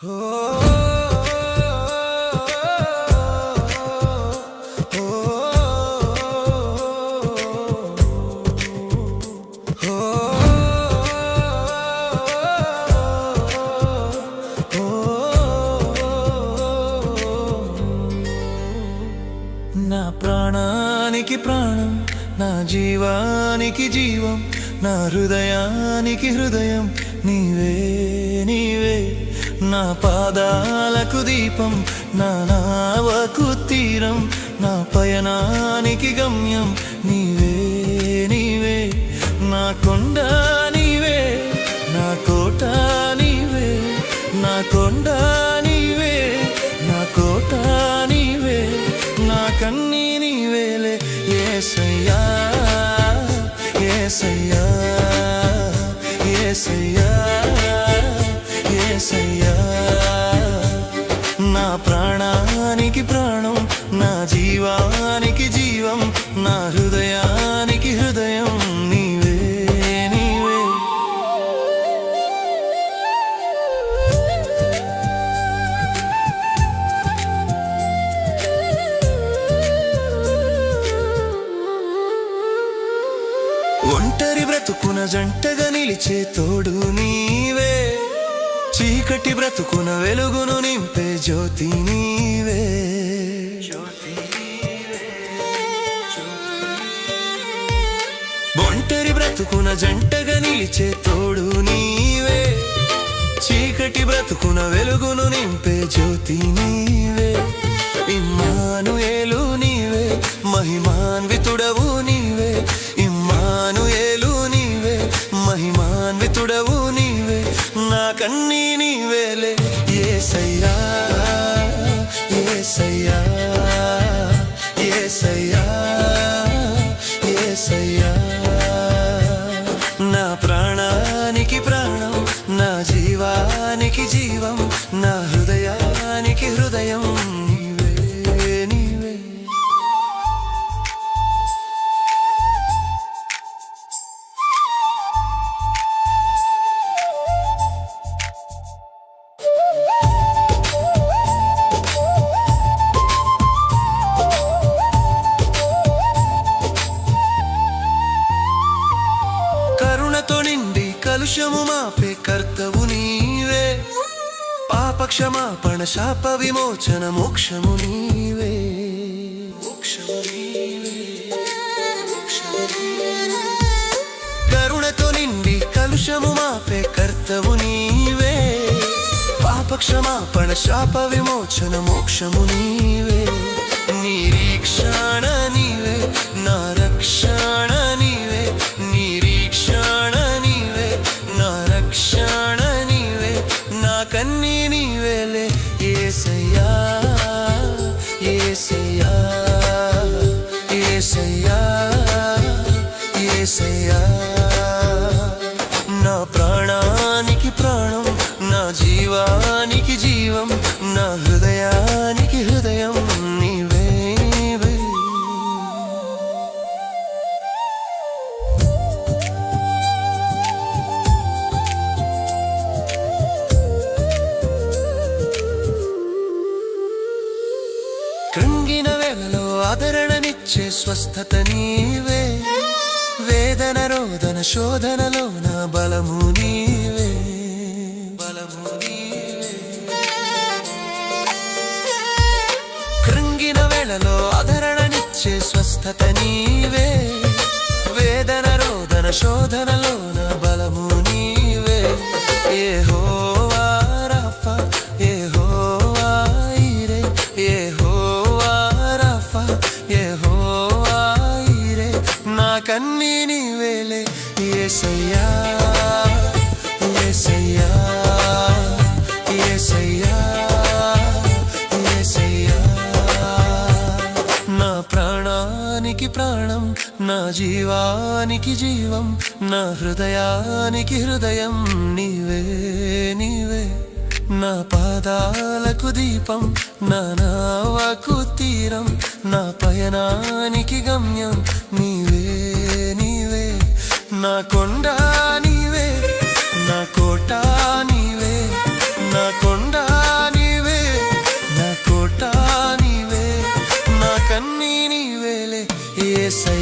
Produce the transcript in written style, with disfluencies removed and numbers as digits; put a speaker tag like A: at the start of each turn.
A: నా ప్రాణానికి ప్రాణం, నా జీవానికి జీవం, నా హృదయానికి హృదయం నీవే నీవే. నా పాదాలకు దీపం, నా నావకు తీరం, నా పయనానికి గమ్యం నీవే నీవే. నా కొండ నీవే, నా కోట నీవే, నా కొండ నీవే, నా కోట నీవే, నా కన్నీ నీవేలే యేసయ్యా యేసయ్యా యేసయ్యా యేసయ్యా. నా ప్రాణానికి ప్రాణం, నా జీవానికి జీవం, నా హృదయానికి హృదయం నీవే నీవే. ఒంటరి బ్రతుకున జంటగా నిలిచే తోడు నీవే, చీకటి బ్రతుకున వెలుగును నింపే జ్యోతి నీవే. ఒంటరి బ్రతుకున జంటగా నిలిచే తోడు నీవే, చీకటి బ్రతుకున వెలుగును నింపే జ్యోతి నీవే. ఇమ్మానుయేలు నీవే, మహిమాన్వితుడవు నీవే. ఇమ్మానుయేలు నీవే, మహిమాన్వితుడవు నీవే. నా కన్నీ నీవేలే యేసయ్యా యేసయ్యా యేసయ్యా యేసయ్యా. నా ప్రాణానికి ప్రాణం, నా జీవానికి జీవం, నా హృదయానికి హృదయం నీవే నీవే. కరుణతో నిండి కలుషము మాపే కర్తవు నీవే, పాపక్షమాపణ శాప విమోచన మోక్షము నీవే. కరుణతో నిండి కలుషము మాపే కర్తవు నీవే, పాపక్షమాపణ శాప విమోచన మోక్షము నీవే. నిరీక్షణ నీవే, నా రక్షణ నీవే. నిరీక్షణ నీవే, నా రక్షణ నీవే. నా కన్నీ నీవేలే యేసయ్యా యేసయ్యా యేసయ్యా యేసయ్యా. నా ప్రాణానికి ప్రాణం, నా జీవానికి జీవం, నా హృదయానికి హృదయం నీవే నీవే. కృంగిన వేళలో ఆదరణనిచ్చే స్వస్థత నీవే, వేదన రోదన శోధనలో నా బలము నీవే బలము నీవే. కృంగిన వేళలో ఆదరణనిచ్చే స్వస్థత నీవే, వేదన రోదన శోధనలో నా బలము నీవే. యెహోవా రాఫా, యెహోవా ఈరే, యెహోవా రాఫా, యెహోవా ఈరే. నా కన్నీ నీవేలే యేసయ్యా యేసయ్యా యేసయ్యా యేసయ్యా. నా ప్రాణానికి ప్రాణం, నా జీవానికి జీవం, నా హృదయానికి హృదయం నీవే నీవే. నా పాదాలకు దీపం, నా నావకు తీరం, నా పయనానికి గమ్యం నీవే నీవే. నా కొండ నీవే, నా కోట నీవే, నా కొండ యేసయ్యా